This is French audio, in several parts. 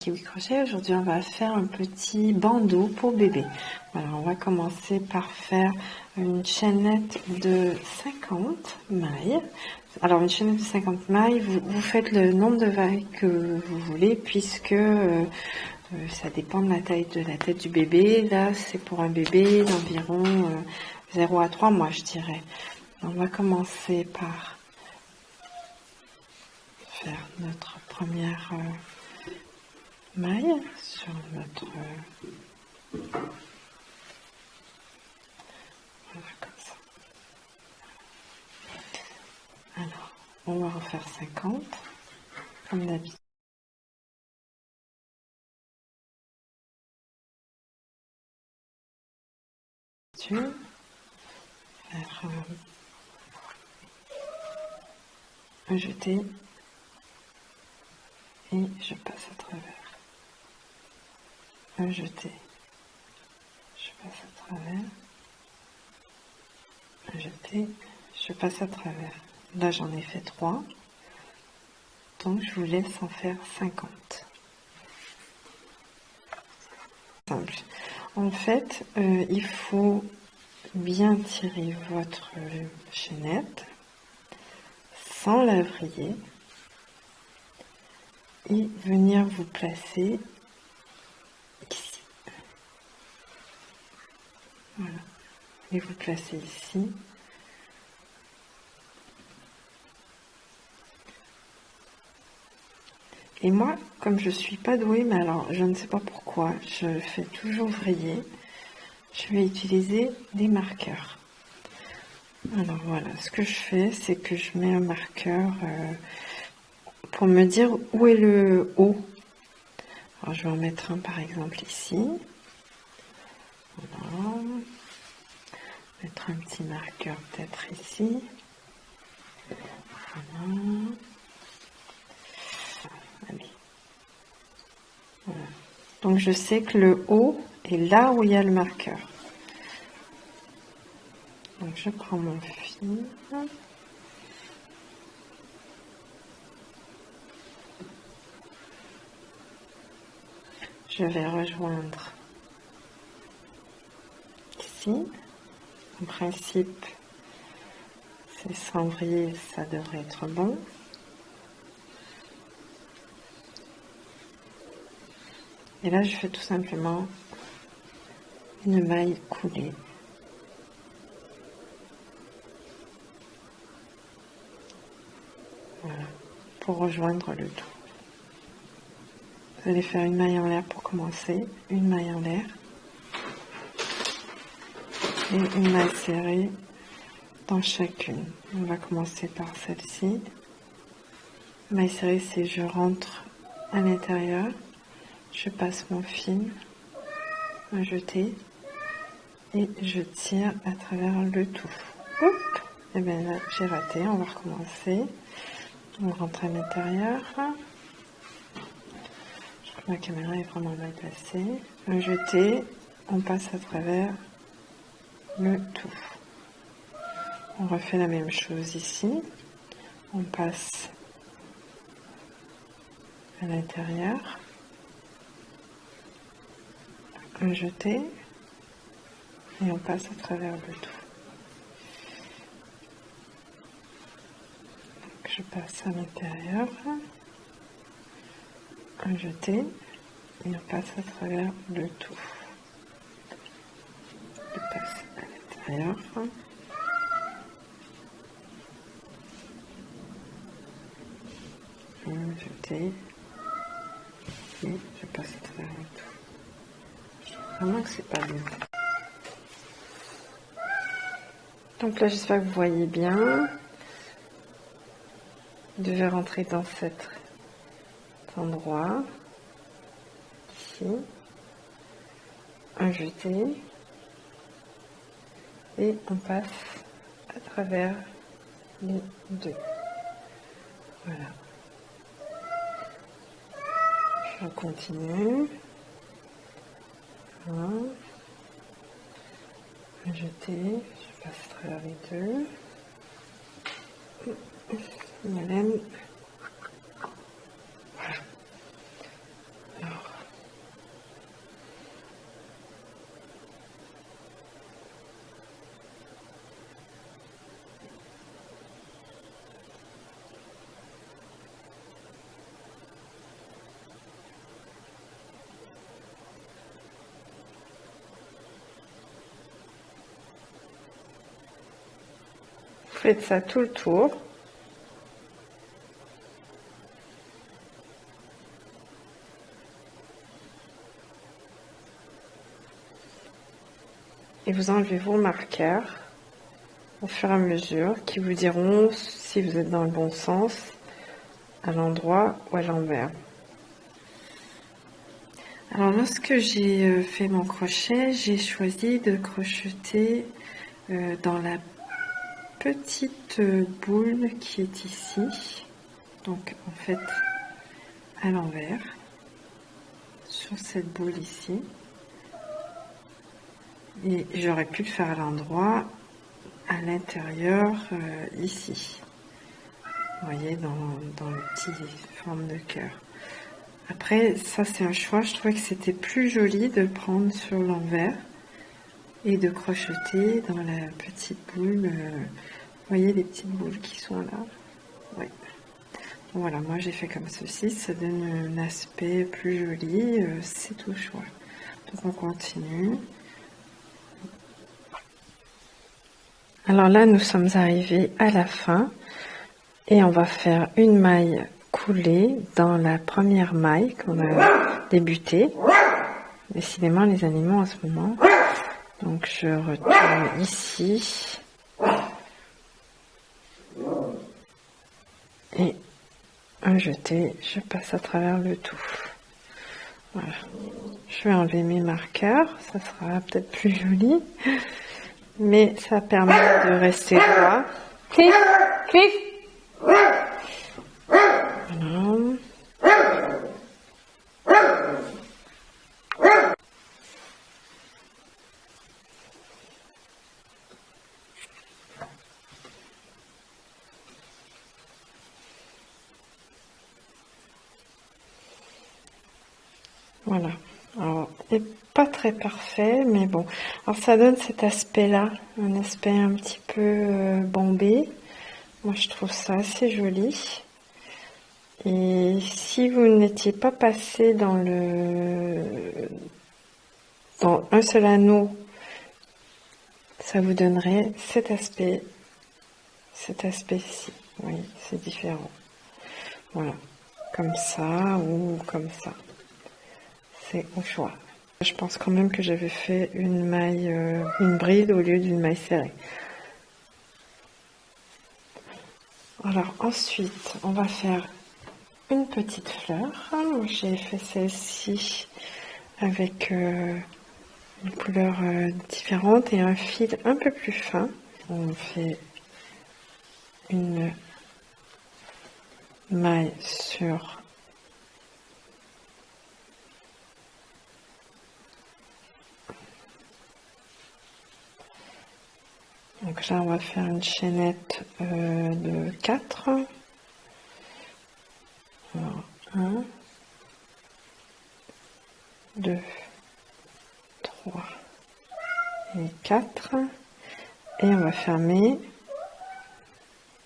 Kiwi Crochet. Aujourd'hui on va faire un petit bandeau pour bébé. Voilà, on va commencer par faire une chaînette de 50 mailles. Alors une chaînette de 50 mailles, vous faites le nombre de mailles que vous voulez, puisque ça dépend de la taille de la tête du bébé. Là c'est pour un bébé d'environ 0 à 3 mois, je dirais. On va commencer par faire notre première maille sur notre voilà, comme ça. Alors on va refaire 50 comme d'habitude. Faire un jeté et je passe à travers. Un jeté, je passe à travers. Un jeté, je passe à travers. Là j'en ai fait 3, donc je vous laisse en faire 50. Simple. En fait, il faut bien tirer votre chaînette sans la vriller et venir vous placer ici. Voilà. Et vous placez ici. Et moi, comme je suis pas douée, mais alors je ne sais pas pourquoi, je fais toujours vriller, je vais utiliser des marqueurs. Alors voilà, ce que je fais, c'est que je mets un marqueur pour me dire où est le haut. Alors je vais en mettre un par exemple ici. Voilà. Mettre un petit marqueur peut-être ici. Voilà. Allez. Voilà. Donc je sais que le haut est là où il y a le marqueur. Donc je prends mon fil. Je vais rejoindre ici. En principe, c'est sans vriller, ça devrait être bon. Et là, je fais tout simplement une maille coulée. Voilà, pour rejoindre le tout. Vous allez faire une maille en l'air pour commencer, une maille en l'air et une maille serrée dans chacune. On va commencer par celle-ci. Maille serrée, c'est je rentre à l'intérieur, je passe mon fil, un jeté et je tire à travers le tout. Hop, et bien là j'ai raté, on va recommencer. On rentre à l'intérieur. Je crois que ma caméra est vraiment mal placée. Un jeté, on passe à travers le tout. On refait la même chose ici. On passe à l'intérieur. Un jeté et on passe à travers le tout. Donc, je passe à l'intérieur. Un jeté et on passe à travers le tout. Je passe à l'intérieur. Un jeté et je passe à travers le tout. Je trouve vraiment que c'est pas bien. Donc là, j'espère que vous voyez bien. Vous devez rentrer dans cet endroit. Ici. Un jeté. Et on passe à travers les deux. Voilà. Je continue. Voilà. Un jeté. Je passe à travers les deux. Voilà. Alors, faites ça tout le tour. Et vous enlevez vos marqueurs au fur et à mesure qui vous diront si vous êtes dans le bon sens, à l'endroit ou à l'envers. Alors lorsque j'ai fait mon crochet, j'ai choisi de crocheter dans la petite boule qui est ici, donc en fait à l'envers, sur cette boule ici. Et j'aurais pu le faire à l'endroit, à l'intérieur, ici. Vous voyez, dans le petit forme de cœur. Après, ça c'est un choix, je trouvais que c'était plus joli de prendre sur l'envers et de crocheter dans la petite boule. Vous voyez les petites boules qui sont là. Oui. Bon, voilà, moi j'ai fait comme ceci, ça donne un aspect plus joli, c'est tout choix. Donc on continue. Alors là, nous sommes arrivés à la fin et on va faire une maille coulée dans la première maille qu'on a débutée. Décidément, les animaux en ce moment. Donc je retourne ici et un jeté, je passe à travers le tout. Voilà. Je vais enlever mes marqueurs, ça sera peut-être plus joli. Mais ça permet de rester droit. Cliff, Cliff. Voilà. Voilà. Alors, c'est pas très parfait, mais bon. Alors, ça donne cet aspect-là, un aspect un petit peu bombé. Moi, je trouve ça assez joli. Et si vous n'étiez pas passé dans un seul anneau, ça vous donnerait cet aspect-ci. Oui, c'est différent. Voilà, comme ça ou comme ça. C'est au choix. Je pense quand même que j'avais fait une maille, une bride au lieu d'une maille serrée. Alors ensuite, on va faire une petite fleur. J'ai fait celle-ci avec une couleur différente et un fil un peu plus fin. On fait une maille sur donc là on va faire une chaînette de 4. Alors, 1 2 3 et 4 et on va fermer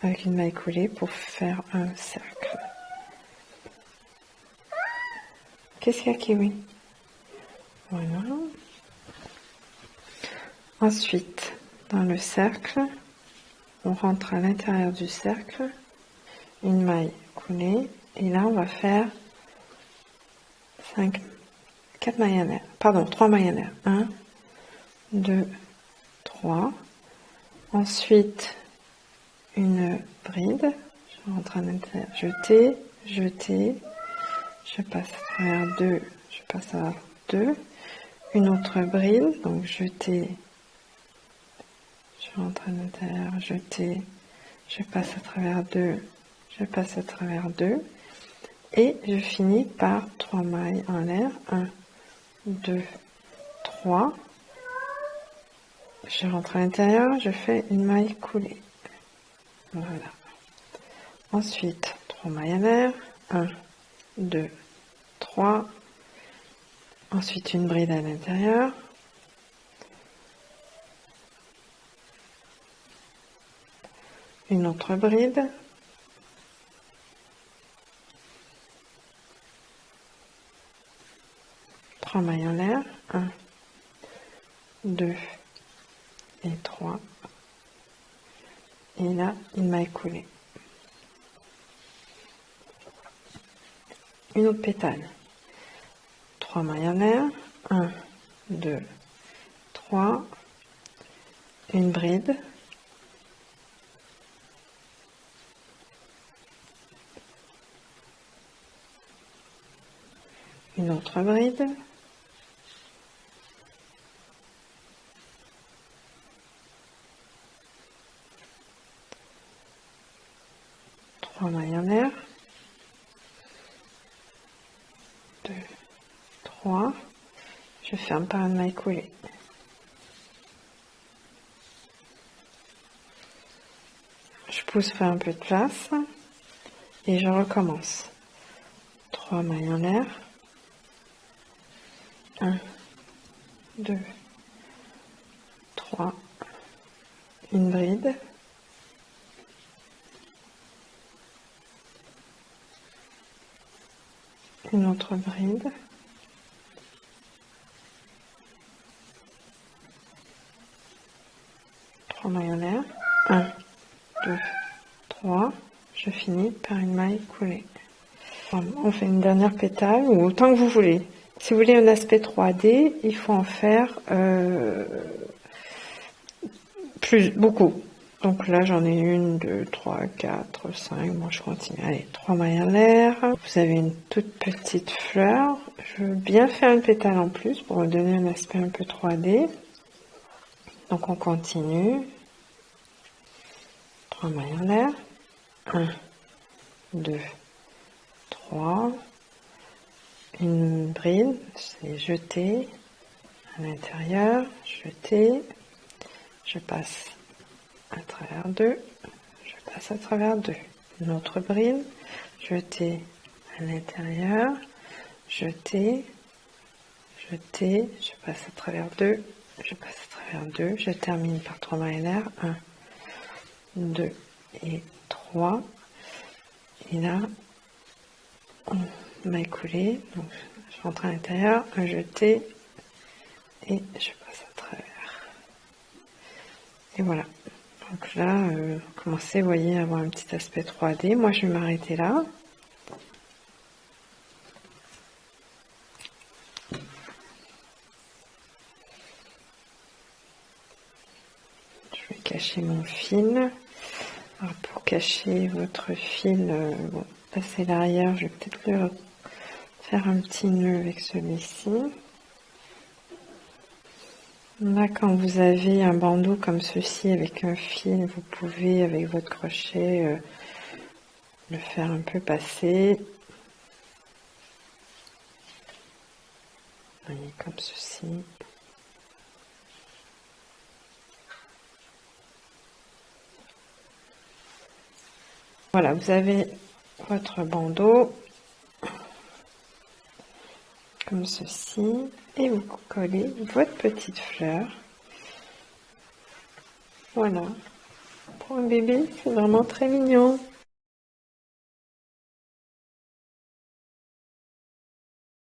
avec une maille coulée pour faire un cercle. Qu'est-ce qu'il y a, Kiwi? Voilà. Ensuite, dans le cercle, on rentre à l'intérieur du cercle, une maille coulée, et là on va faire 4 mailles en air, pardon, 3 mailles en air. 1, 2, 3. Ensuite, une bride, je rentre à l'intérieur, jeter, jeter, je passe à travers 2, je passe à 2, une autre bride, donc jeter, je rentre à l'intérieur, jeter, je passe à travers 2, je passe à travers 2, et je finis par 3 mailles en l'air, 1, 2, 3, je rentre à l'intérieur, je fais une maille coulée. Voilà. Ensuite, 3 mailles en l'air, 1, 2, 3. Ensuite, une bride à l'intérieur. Une autre bride. Trois mailles en l'air. 1, 2 et 3. et là une maille coulée. Une autre pétale. 3 mailles en l'air. 1, 2, 3. Une bride. Une autre bride. Trois mailles en l'air. 2, 3. Je ferme par une maille coulée. Je pousse faire un peu de place et je recommence. 3 mailles en l'air. 1, 2, 3. Une bride. Une autre bride. Trois mailles en l'air. 1, 2, 3. Je finis par une maille coulée. On fait une dernière pétale ou autant que vous voulez. Si vous voulez un aspect 3D, il faut en faire beaucoup. Donc là, j'en ai 1, 2, 3, 4, 5. Moi, je continue. Allez, 3 mailles en l'air. Vous avez une toute petite fleur. Je veux bien faire une pétale en plus pour me donner un aspect un peu 3D. Donc, on continue. 3 mailles en l'air. 1, 2, 3. Une bride, c'est jeter à l'intérieur, jeter. Je passe à travers 2, je passe à travers 2. Une autre bride, jeter à l'intérieur, jeter, jeter, je passe à travers 2, je passe à travers 2, je termine par 3 mailles en l'air, 1, 2 et 3. Et là, maille coulée, donc je rentre à l'intérieur, un jeté et je passe à travers. Et voilà. Donc là, commencez, vous voyez, à avoir un petit aspect 3D. Moi, je vais m'arrêter là. Je vais cacher mon fil. Alors, pour cacher votre fil, bon, passer l'arrière, je vais peut-être le faire un petit nœud avec celui-ci. Là, quand vous avez un bandeau comme ceci avec un fil, vous pouvez, avec votre crochet, le faire un peu passer. Vous voyez, comme ceci. Voilà, vous avez votre bandeau comme ceci et vous collez votre petite fleur. Voilà, pour un bébé, c'est vraiment très mignon.